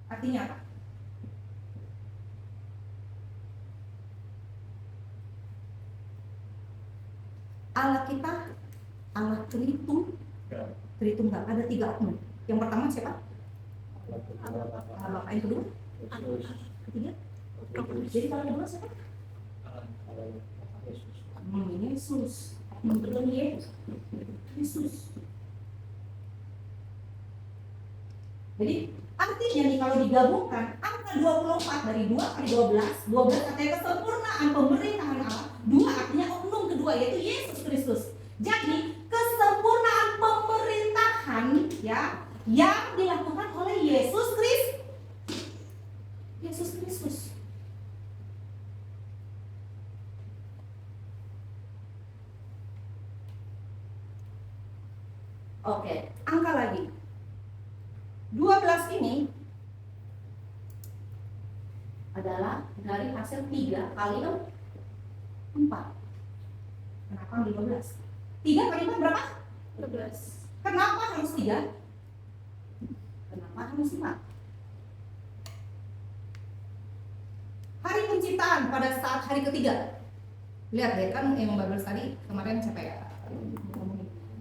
artinya apa? Allah kita Allah Tritunggal, ada 3 oknum. Yang pertama siapa? Allah Bapa. Yang kedua? Ketiga? Jadi kalau kedua siapa? Yesus. Oknum kedua Yesus. Jadi artinya nih kalau digabungkan angka 24 dari 2 kali 12 artinya kesempurnaan pemerintahan Allah. 2 artinya oknum kedua yaitu Yesus Kristus. Jadi kesempurnaan pemerintahan ya yang dilakukan oleh Yesus Kristus. Oke, angka lagi. 12 ini adalah dari hasil 3 kali 4. Kenapa 12? 3 kali 4 berapa? 12. Kenapa harus 3? Kenapa harus 4? Hari penciptaan pada saat hari ketiga. Lihat deh kan yang Babel tadi kemarin siapa ya?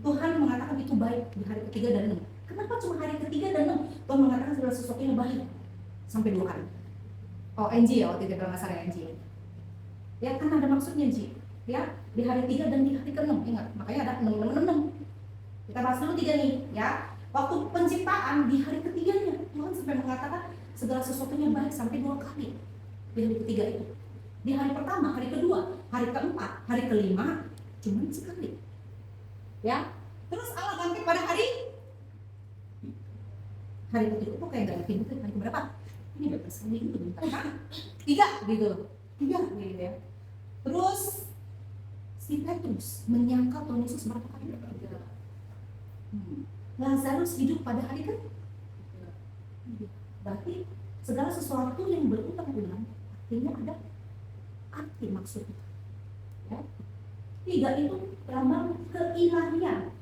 Tuhan mengatakan itu baik di hari ketiga dan 6. Kenapa cuma hari ketiga dan 6? Tuhan mengatakan segala sesuatu yang baik sampai 2 kali. Oh, NG ya waktu itu kalau nggak salah NG. Ya kan ada maksudnya NG. Ya di hari 3 dan di hari ke-6 ingat. Makanya ada 6. Kita bahas dulu 3 nih ya. Waktu penciptaan di hari ketiganya Tuhan sampai mengatakan segala sesuatunya baik sampai 2 kali di hari ketiga itu. Di hari pertama, hari kedua, hari keempat, hari kelima cuma sekali. Ya. Terus Allah bangkit pada hari ketiga. Kok kayak gak yakin itu hari keberapa? Ini udah bersama gitu. 3 gitu. 3 gitu ya. Terus si Petrus menyangkal Tuhan Yesus berapa kali? 3. Lazarus hidup pada hari ketiga. Berarti segala sesuatu yang berulang-ulang artinya ada arti maksudnya. Ya. 3 itu lambang keilahian.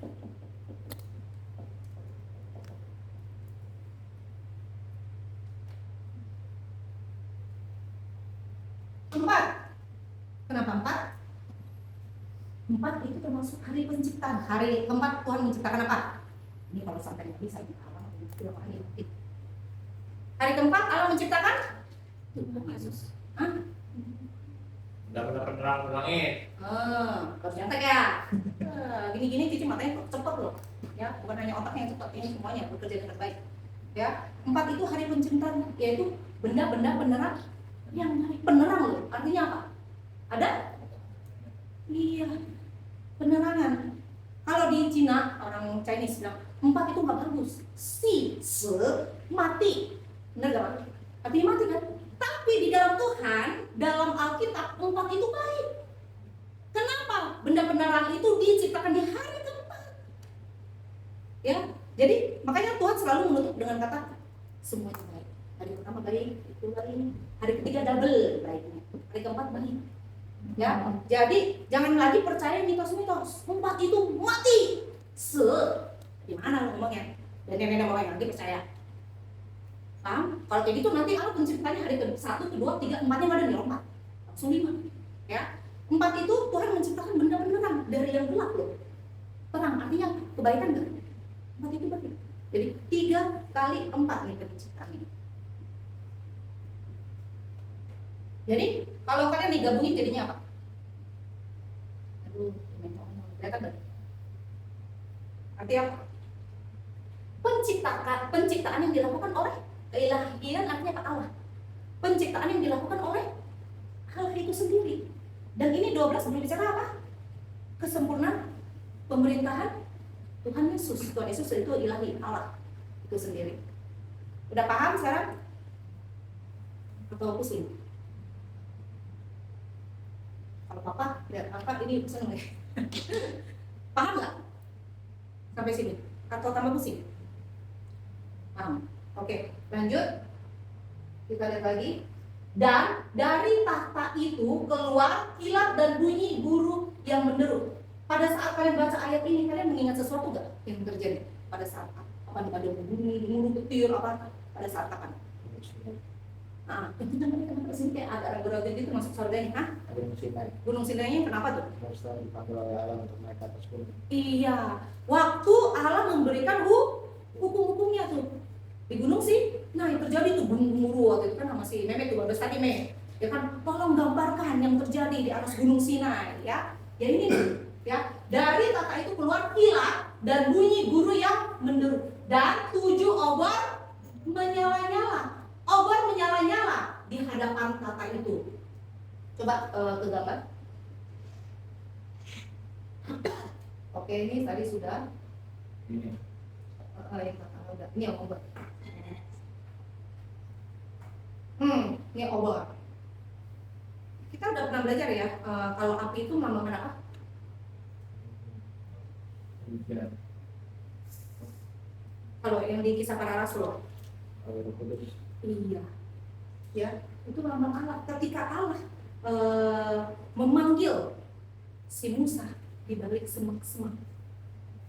4. Kenapa 4? 4 itu termasuk hari penciptaan. Hari keempat Tuhan menciptakan apa? Ini kalau sampai nggak bisa hari keempat Allah menciptakan Yesus. Benar-benar penerang langit. Harus nyantek ya. Gini-gini Cici matanya cepet loh. Ya, bukan hanya otaknya yang cepet, ini semuanya bekerja dengan baik. Ya, 4 itu hari penciptaan, yaitu benda-benda penerang yang baik. Penerang loh. Artinya apa? Ada? Iya, penerangan. Kalau di Cina, orang Chinese bilang 4 itu nggak bagus. Mati. Benar gak Pak? Artinya mati kan? Tapi di dalam Tuhan, dalam Alkitab 4 itu baik. Kenapa? Benda penerang itu diciptakan di hari keempat. Ya, jadi makanya Tuhan selalu menutup dengan kata semuanya baik. Hari pertama baik, itu baik. Hari ketiga double baiknya. Hari keempat baik. Ya, jadi jangan lagi percaya mitos-mitos. 4 itu mati. Di mana lo ngomongnya? Dan nenek moyang lagi percaya. Paham? Kalau kayak gitu nanti Allah penciptanya hari ke 1, kedua, 3, 4-nya nggak ada nih, lompat. Langsung 5. Ya. 4 itu Tuhan menciptakan benda beneran dari yang gelap loh. Terang artinya kebaikan nggak? 4 itu berarti. Jadi 3 kali 4 nih penciptaan ini. Jadi kalau kalian digabungin jadinya apa? Aduh, kelihatan nggak? Artinya apa? Penciptaan yang dilakukan oleh keilahian, artinya apa? Allah. Penciptaan yang dilakukan oleh Allah itu sendiri. Dan ini 12 berbicara apa? Kesempurnaan pemerintahan Tuhan Yesus. Tuhan Yesus itu ilahi, Allah itu sendiri. Udah paham sekarang? Atau pusing? Kalau papa lihat apa ini seneng ya? Paham nggak? Sampai sini? Atau tambah pusing? Paham? Oke, lanjut. Kita lihat lagi. Dan dari tahta itu keluar kilat dan bunyi guru yang menderu. Pada saat kalian baca ayat ini, kalian mengingat sesuatu nggak yang terjadi pada saat apa? Ada bunyi, gemuruh, petir, apa? Pada saat kapan? Nah, itu namanya kenapa sih kayak agak ragu-ragu gitu masuk surganya? Hah? Gunung Sinai. Gunung Sinai kenapa tuh? Setelah dipanggil oleh Allah untuk naik ke atas gunung. Iya, waktu Allah memberikan hukum-hukumnya tuh di gunung sih. Nah, yang terjadi tuh gemuruh waktu itu kan sama si Mehmet tuh, baru tadi Meh. Ya kan, tolong gambarkan yang terjadi di atas Gunung Sinai, ya. Ya ini nih, ya. Dari tahta itu keluar kilat dan bunyi guru yang menderu dan 7 obor menyala-nyala. Obor menyala-nyala di hadapan tahta itu. Coba ke gambar. Oke, ini tadi sudah. Ini. Yang pertama udah. Ini yang obor. Ini obor. Kita udah pernah belajar ya, kalau api itu melambangkan apa? Kalau yang di Kisah Para Rasul. Roh Kudus. Iya, ya itu lambang Allah. Ketika Allah memanggil si Musa di balik semak-semak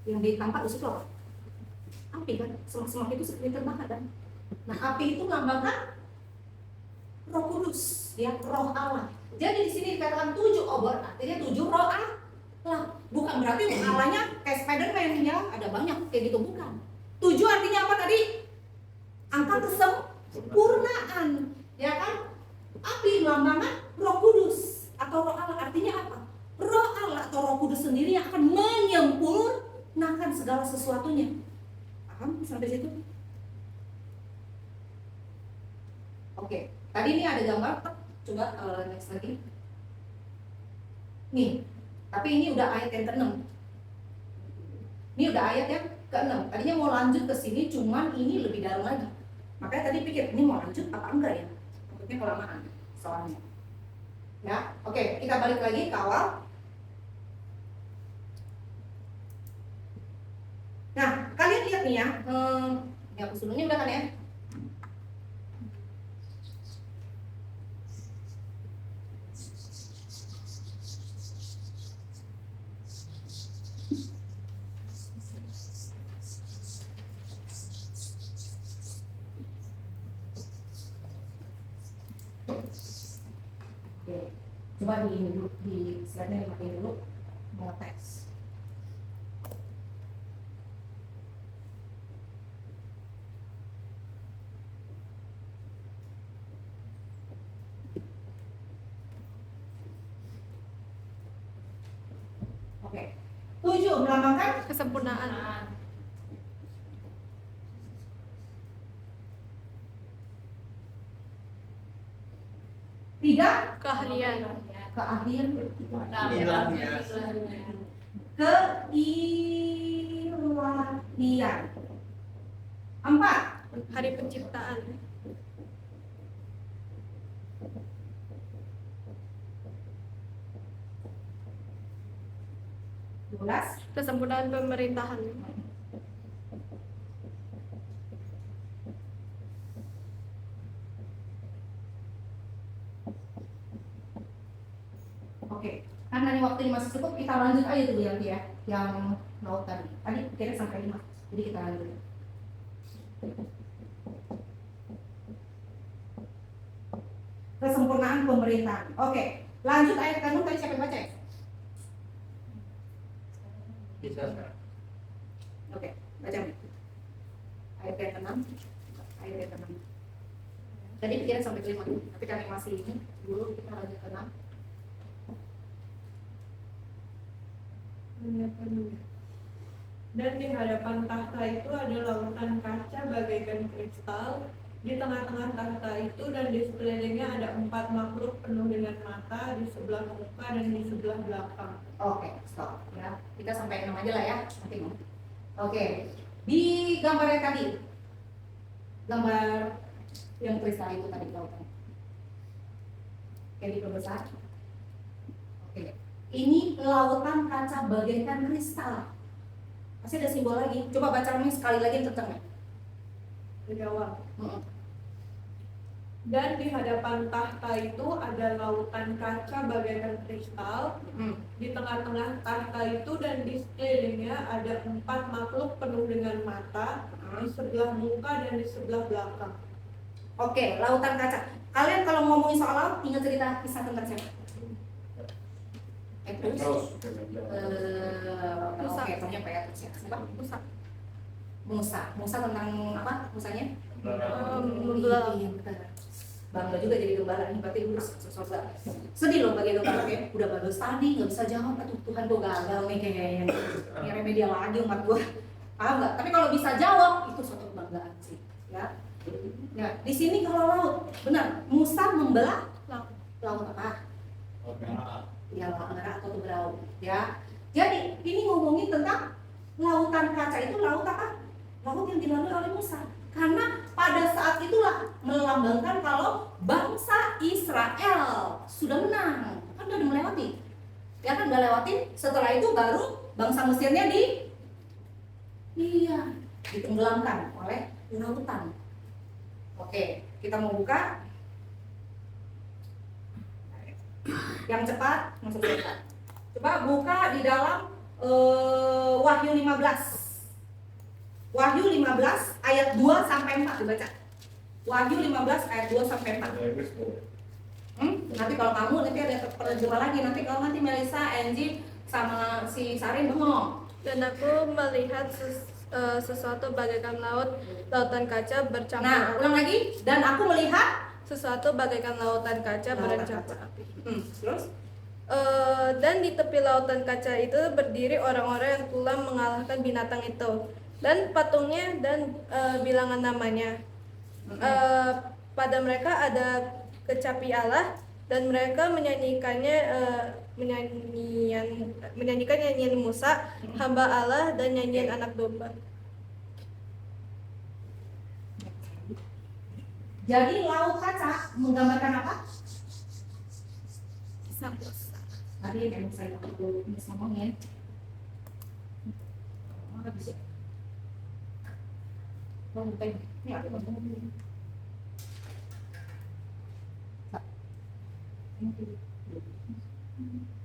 yang ditampak di situ apa? Api kan, semak-semak itu seperti terbakar kan. Nah, api itu melambangkan Roh Kudus, ya Roh Allah. Jadi di sini dikatakan 7 obor, artinya 7 roh Allah. Bukan berarti Allahnya kayak Spiderman ya, ada banyak kayak gitu, bukan. 7 artinya apa tadi? Angka kesempurnaan, ya kan? Api melambangkan Roh Kudus atau Roh Allah, artinya apa? Roh Allah atau Roh Kudus sendiri yang akan menyempurnakan segala sesuatunya. Paham sampai situ? Oke, tadi ini ada gambar, coba next lagi. Nih, tapi ini udah ayat yang ke-6. Ini udah ayat yang ke-6. Tadinya mau lanjut ke sini, cuman ini lebih dalam lagi. Makanya tadi pikir ini mau lanjut apa enggak ya? Takutnya kelamaan soalnya. Ya, oke, kita balik lagi ke awal. Nah, kalian lihat nih ya, ini aku sebelumnya udah kan ya? Oke, coba di ini dulu, di slide-nya dimatiin dulu, mau tes. Oke, 7 melambangkan Kesempurnaan. 3 Keahlian. keahlian, Ilahian. keilahian. 4 Hari penciptaan. 12 Kesempurnaan pemerintahan. Oke, karena ini waktunya masih cukup, kita lanjut aja dulu ya, yang laut tadi. Tadi kira sampai 5, jadi kita lanjut. kesempurnaan pemerintahan. Oke, lanjut ayat ke-6 tadi siapa yang baca ya? Bisa. Oke, baca nih. Ayat yang ke-6. Ayat yang ke-6. Tadi pikiran sampai ke-5, tapi kami masih ini dulu kita lanjut ke-6. Dan di hadapan tahta itu ada lautan kaca bagaikan kristal. Di tengah-tengah tahta itu dan di sekelilingnya ada 4 makhluk penuh dengan mata di sebelah muka dan di sebelah belakang. Oke, stop ya. Kita sampai 6 aja lah ya. Nanti mau. Oke. Di gambar yang tadi. Gambar yang kristal itu tadi lautan. Oke, diperbesar. Oke. Ini lautan kaca bagaikan kristal. Pasti ada simbol lagi. Coba baca ini sekali lagi kencang ya. Dari awal. Heeh. Dan di hadapan tahta itu ada lautan kaca bagaikan kristal. Di tengah-tengah tahta itu dan di sekelilingnya ada 4 makhluk penuh dengan mata di sebelah muka dan di sebelah belakang. Oke, lautan kaca. Kalian kalau ngomongin soal laut, ingat cerita kisah tentang siapa? Terus? Musa. Oke, tanya Pak ya. Siapa? Musa tentang apa? Musanya? Membelah. Bangga juga jadi gembala nih, berarti lulus surga. Sedih loh bagi gembala ya, udah bagus tadi nggak bisa jawab, aduh Tuhan gue gagal nih kayaknya. Ini remedial lagi umat gue. Paham nggak? Tapi kalau bisa jawab itu suatu kebanggaan sih, ya. Nah, di sini kalau laut, benar, Musa membelah laut apa? Ya, laut merah atau berau, ya. Jadi ini ngomongin tentang lautan kaca itu laut apa? Laut yang dilalui oleh Musa. Karena pada saat itulah melambangkan kalau bangsa Israel sudah menang, kan udah melewati, ya kan udah lewatin. Setelah itu baru bangsa Mesirnya ditenggelamkan oleh lautan. Oke, kita mau buka yang cepat, masuk cepat. Coba buka di dalam Wahyu 15. Wahyu 15 ayat 2 sampai 4 dibaca. Wahyu 15 ayat 2 sampai 4. Nanti kalau kamu nanti ada terjemah lagi, nanti kalau nanti Melisa, Angie sama si Sarin bengong. Dan aku melihat sesuatu bagaikan lautan kaca bercampur. Nah, ulang lagi. Dan aku melihat Sesuatu bagaikan lautan kaca Lautan bercampur api. terus Dan di tepi lautan kaca itu berdiri orang-orang yang telah mengalahkan binatang itu dan patungnya dan bilangan namanya. Pada mereka ada kecapi Allah dan mereka menyanyikan nyanyian Musa, hamba Allah, dan nyanyian anak domba. jadi laut kaca menggambarkan apa? Tadi yang saya ngomongin. Bisa. Ini aku ngomongin.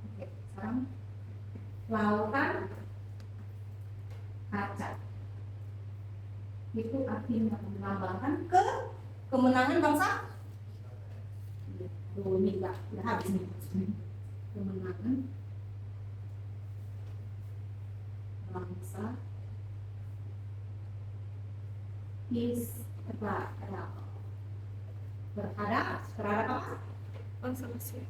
Oke, sekarang lautan kaca itu artinya melambangkan kemenangan bangsa. Ini udah habis nih. Kemenangan bangsa Israel terhadap apa? Bangsa Mesir.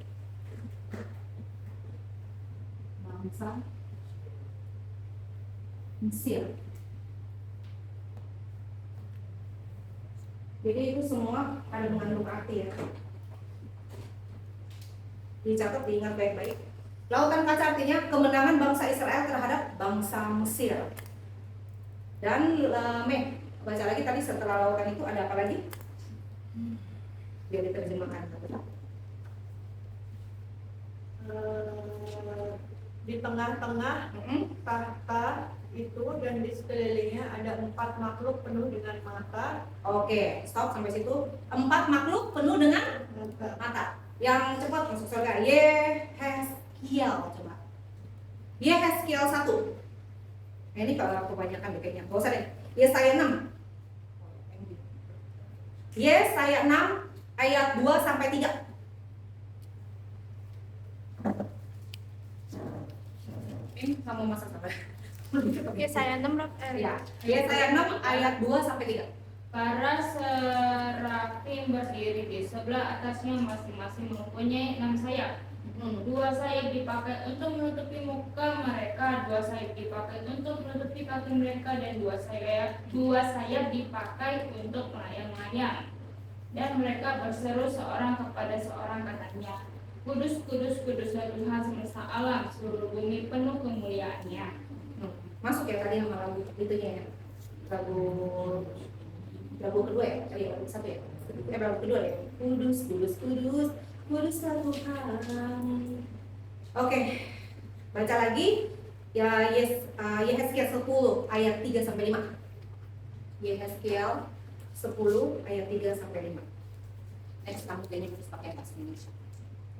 Bangsa Mesir. Jadi itu semua ada mengandung arti ya. Dicatat, diingat baik-baik. Lautan kaca artinya kemenangan bangsa Israel terhadap bangsa Mesir. Dan baca lagi tadi setelah lautan itu ada apa lagi? Biar diterjemahkan. Di tengah-tengah tahta itu dan di sekelilingnya ada 4 makhluk penuh dengan mata. Oke, stop sampai situ. 4 makhluk penuh dengan mata. Yang cepat masuk surga. Yehezkiel, coba. Yehezkiel 1. Nah, ini kalau kebanyakan kayaknya. Gak usah deh. Yesaya 6. Yesaya 6 ayat 2 sampai 3. sama masak apa? Yesaya 6 Ya, Yesaya 6 ayat 2 sampai 3. Para serafim berdiri di sebelah atasnya masing-masing mempunyai 6 sayap. 2 sayap dipakai untuk menutupi muka mereka, 2 sayap dipakai untuk menutupi kaki mereka, dan 2 sayap dipakai untuk melayang-layang. Dan mereka berseru seorang kepada seorang, katanya, Kudus, kudus, kuduslah Tuhan semesta alam, seluruh bumi penuh kemuliaannya. Masuk ya tadi sama lagu itunya ya. Lagu kedua ya, lagu satu ya. Lagu kedua ya. Kudus, kudus, kudus, kuduslah Tuhan. Oke, baca lagi ya. Yehezkiel 10 ayat 3 sampai 5. Yehezkiel 10 ayat 3 sampai 5. Next, kamu kayaknya harus pakai bahasa Indonesia.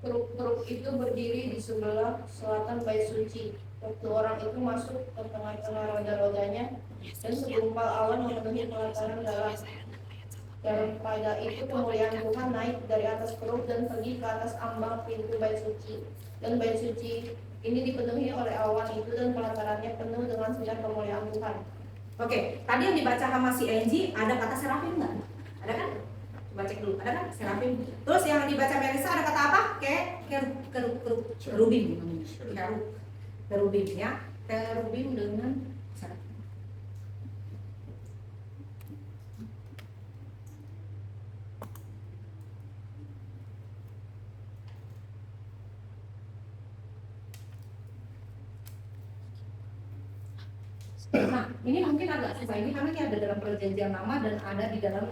Keruk-keruk itu berdiri di sebelah selatan bait suci. Waktu orang itu masuk ke tengah-tengah roda-rodanya, dan segumpal awan memenuhi pelataran dalam. Daripada itu kemuliaan Tuhan naik dari atas keruk dan pergi ke atas ambang pintu bait suci. Dan bait suci ini dipenuhi oleh awan itu, dan pelatarannya penuh dengan sinar kemuliaan Tuhan. Oke, tadi yang dibaca sama si Angie ada kata serafim nggak? Ada kan? Coba cek dulu, ada kan serafim? Terus yang dibaca Melisa ada kata apa? Kerubim. Kerubim ya. Kerubim dengan serafim. Nah, ini mungkin agak susah ini karena ini ada dalam perjanjian lama dan ada di dalam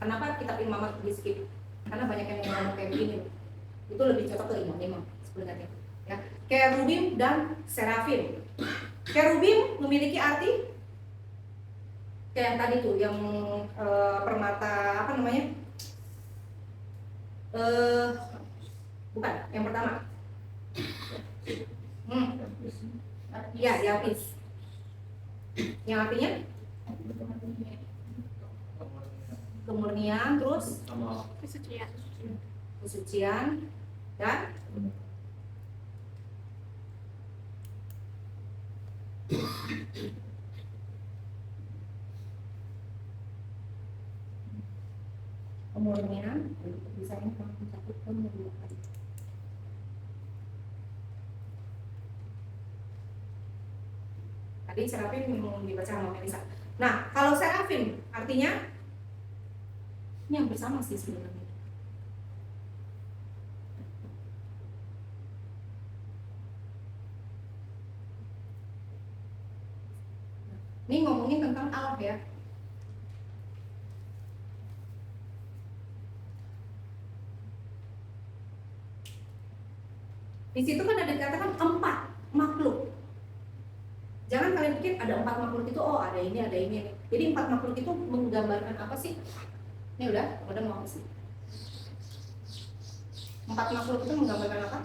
kenapa kitab Imamat di skip? Karena banyak yang ngomong kayak begini. Itu lebih cocok ke imam sebenarnya. Ya, kerubim dan serafim. Kerubim memiliki arti kayak yang tadi tuh yang permata apa namanya? Bukan, yang pertama. Ya, diapis. Yang artinya kemurnian, terus Sama kesucian dan kemurnian. Bisa ini kalau mencakup kemurnian. Tadi serafim memang dibaca sama Melisa. Nah, kalau serafim artinya ini yang bersama sih sebenarnya. Ini ngomongin tentang Allah ya. Di situ kan ada dikatakan 4 makhluk. Jangan kalian pikir ada 4 makhluk itu, oh ada ini, ada ini. Jadi 4 makhluk itu menggambarkan apa sih? Ini udah mau apa sih? 4 makhluk itu menggambarkan apa?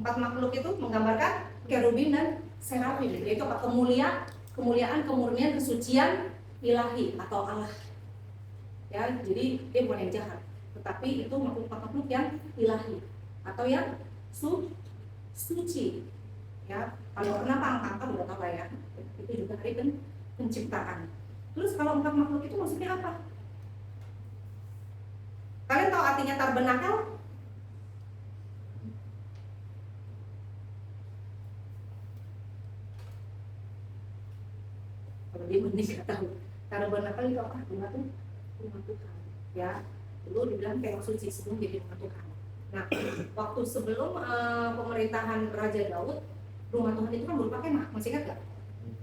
Empat makhluk itu menggambarkan kerubim dan serafim, yaitu apa? Kemuliaan, kemurnian, kesucian ilahi atau Allah. Ya, jadi dia bukan yang jahat, tetapi itu makhluk yang ilahi atau yang suci. Ya, kalau kenapa angka udah tahu lah ya. Itu juga hari penciptaan. Terus kalau 4 makhluk itu maksudnya apa? Kalian tahu artinya tabernakel? Kalau dia benih nggak tahu. Tabernakel itu apa? Rumah Tuhan. Ya, dulu dibilang kayak suci sebelum jadi rumah Tuhan. Nah, waktu sebelum pemerintahan Raja Daud, rumah Tuhan itu kan berupa kemah, masih ingat nggak?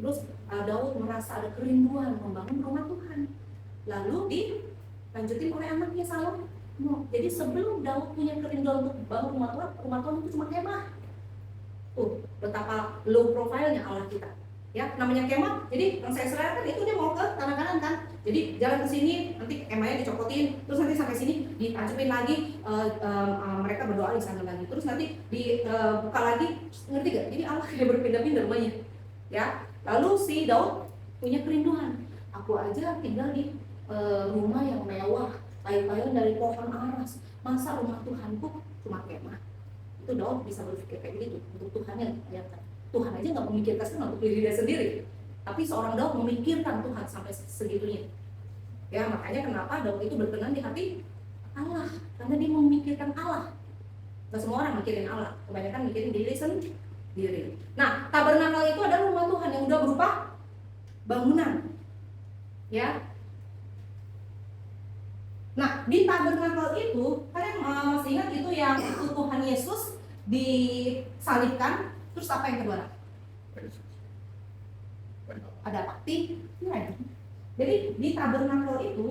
Terus Daud merasa ada kerinduan membangun rumah Tuhan. Lalu dilanjutin oleh anaknya Salomo. Jadi sebelum Daud punya kerinduan untuk bangun rumah Tuhan itu cuma kemah. Tuh, betapa low profile-nya Allah kita. Ya, namanya kemah. Jadi yang saya serahkan itu dia mau ke tanah Kanan kan. Jadi jalan ke sini, nanti kemahnya dicopotin, terus nanti sampai sini ditancapin lagi, mereka berdoa di sana lagi. Terus nanti dibuka lagi, ngerti gak? Jadi Allah kayak berpindah-pindah rumahnya. Ya, lalu si Daud punya kerinduan. Aku aja tinggal di rumah yang mewah, payu-payun dari pohon aras. Masa rumah Tuhanku cuma kemah? Itu Daud bisa berpikir kayak gitu untuk Tuhannya. Ya kan? Tuhan aja nggak memikirkan untuk diri dia sendiri, tapi seorang Daud memikirkan Tuhan sampai segitunya. Ya, makanya kenapa Daud itu berkenan di hati Allah, karena dia memikirkan Allah. Gak semua orang mikirin Allah, kebanyakan mikirin diri sendiri. Nah, tabernakel itu adalah rumah Tuhan yang udah berupa bangunan. Ya. Nah, di tabernakel itu, kalian masih ingat itu yang Tuhan Yesus disalibkan, terus apa yang kedua? Ada pakti, ya. Jadi di tabernakel itu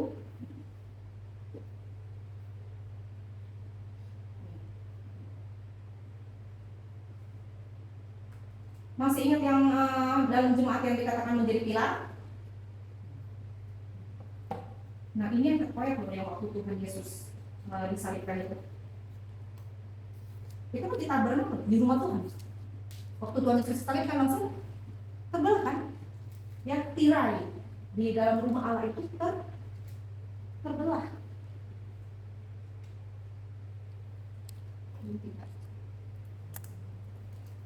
masih ingat yang dalam jemaat yang dikatakan menjadi pilar? Nah, ini yang terkoyak loh yang waktu Tuhan Yesus disalibkan itu. Itu kan di tabernakel, di rumah Tuhan. Waktu Tuhan Yesus disalibkan langsung terbelah kan? Ya, tirai di dalam rumah Allah itu terbelah.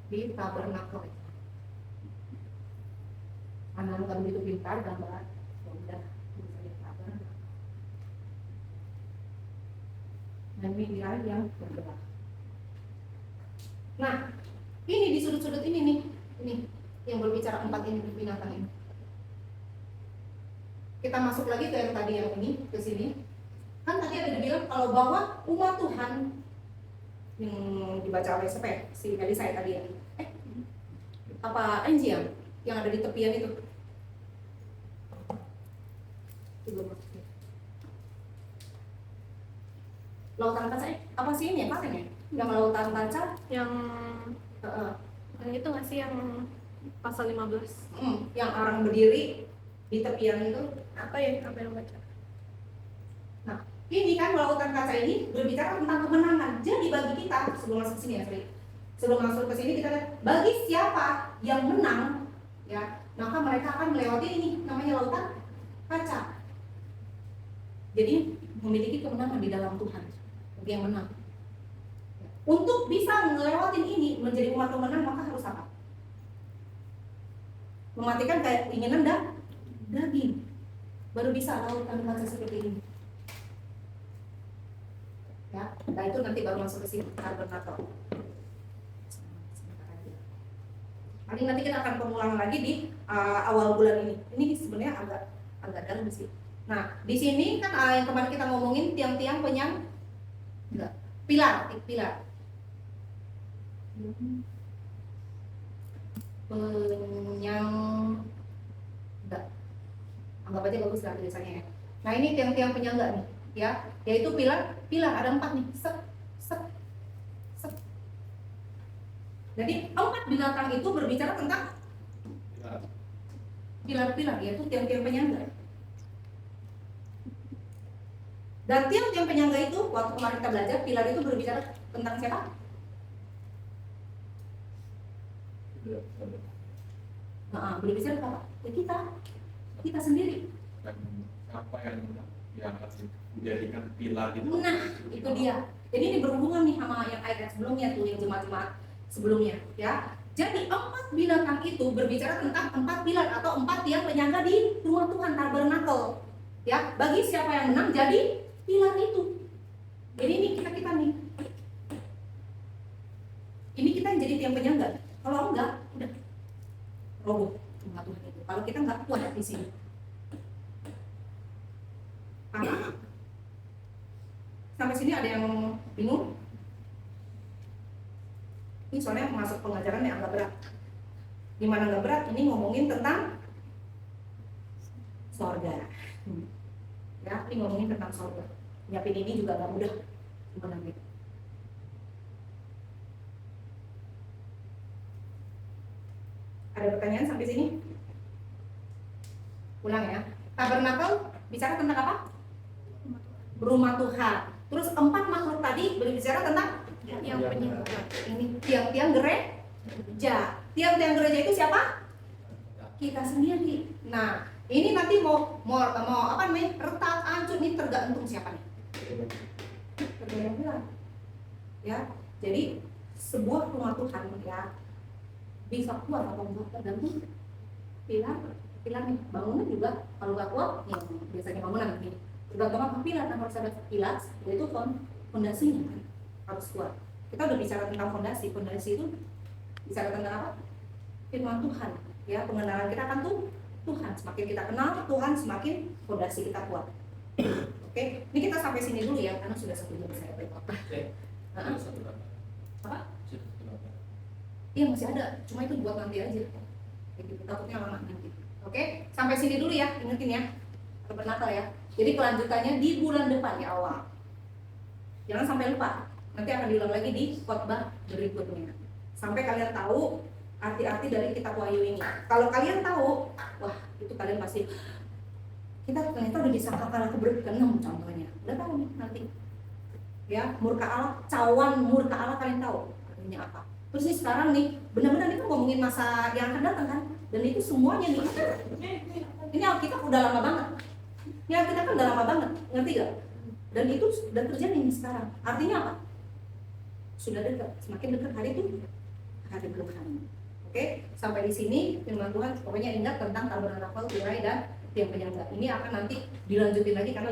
Di tabernakel. Anda bukan begitu pintar gambar, ya udah bisa di tabernakel. Dan ini tirai yang terbelah. Nah, ini di sudut-sudut ini nih, ini yang berbicara 4 ini binatang ini. Kita masuk lagi ke yang tadi yang ini, ke sini. Kan tadi ada dibilang kalau bahwa umat Tuhan yang dibaca oleh siapa? Si tadi saya tadi ya. Apa Angie yang ada di tepian itu? Lautan kaca apa sih ini ya katanya? Yang lautan kaca Yang itu nggak sih yang pasal 15? Yang orang berdiri di tepian itu Apa ya? Apa yang baca? Nah, ini kan lautan kaca ini berbicara tentang kemenangan. Jadi bagi kita sebelum masuk ke sini ya, sorry. Sebelum masuk ke sini kita lihat bagi siapa yang menang, ya, maka mereka akan melewati ini namanya lautan kaca. Jadi memiliki kemenangan di dalam Tuhan. Bagi yang menang. Untuk bisa ngelewatin ini menjadi umat pemenang maka harus apa? Mematikan keinginan daging. Baru bisa lautan kaca seperti ini. Ya, nah itu nanti baru masuk ke sini tabernakel. Nanti kita akan pengulangan lagi di awal bulan ini. Ini sebenarnya agak dalam sih. Nah, di sini kan yang kemarin kita ngomongin tiang-tiang pilar. Anggap aja bagus lah tulisannya ya. Nah, ini tiang-tiang penyangga nih, ya, yaitu pilar ada 4 nih. Set. Jadi 4 binatang itu berbicara tentang pilar-pilar, yaitu tiang-tiang penyangga. Dan tiang-tiang penyangga itu waktu kemarin kita belajar pilar itu berbicara tentang siapa? Berbicara apa? Ya kita sendiri. Dan apa yang dijadikan pilar itu? Nah, itu dia. Jadi ini berhubungan nih sama yang ayat sebelumnya tuh, yang jemaat-jemaat sebelumnya, ya. Jadi 4 binatang itu berbicara tentang 4 pilar atau 4 tiang penyangga di rumah Tuhan tabernakel. Ya, bagi siapa yang menang jadi pilar itu. Jadi ini kita nih. Ini kita yang jadi tiang penyangga. Kalau enggak, udah roboh rumah Tuhan itu. Kalau kita enggak kuat di sini. Sampai sini ada yang bingung? Ini soalnya masuk pengajaran yang agak berat. Gimana nggak berat? Ini ngomongin tentang sorga. Ya, ini ngomongin tentang sorga. Nyiapin ini juga nggak mudah sebenarnya. Ada pertanyaan sampai sini? Ulang ya. Tabernakel bicara tentang apa? Rumah Tuhan. Terus 4 makhluk tadi berbicara tentang yang penyembah. ini tiang-tiang gereja. Tiang-tiang gereja itu siapa? Kita sendiri. Nah, ini nanti mau apa nih? Retak, hancur nih tergantung siapa nih? Tergantung Tuhan. Ya. Jadi sebuah rumah Tuhan ya bisa kuat atau enggak tergantung pilar nih. Bangunan juga kalau nggak kuat, ya biasanya bangunan begini. Tergantung apa pilar, nah harus ada pilar, yaitu fondasinya kan harus kuat. Kita udah bicara tentang fondasi itu bicara tentang apa? Firman Tuhan. Ya, pengenalan kita akan Tuhan. Semakin kita kenal Tuhan, semakin fondasi kita kuat. Oke, ini kita sampai sini dulu ya, karena sudah 1 jam saya rekod. Apa? Iya masih ada, cuma itu buat nanti aja. Gitu, takutnya lama nanti. Oke, sampai sini dulu ya, ingetin ya. Tabernakel ya. Jadi kelanjutannya di bulan depan ya awal. Jangan sampai lupa. Nanti akan diulang lagi di khotbah berikutnya. Sampai kalian tahu arti-arti dari kitab Wahyu ini. Kalau kalian tahu, wah itu kalian pasti kita ternyata udah bisa kakak ke-6 contohnya. Udah tahu nih nanti. Ya, murka Allah, cawan murka Allah kalian tahu artinya apa. Terus nih sekarang nih, benar-benar ini ngomongin masa yang akan datang kan? Dan itu semuanya nih. Ini Alkitab udah lama banget. Ini Alkitab kan udah lama banget, ngerti gak? Dan itu sudah terjadi nih sekarang. Artinya apa? Sudah dekat, semakin dekat hari itu hari Tuhan. Oke, sampai di sini firman Tuhan. Pokoknya ingat tentang tabernakel, tirai dan tiang penyangga. Ini akan nanti dilanjutin lagi karena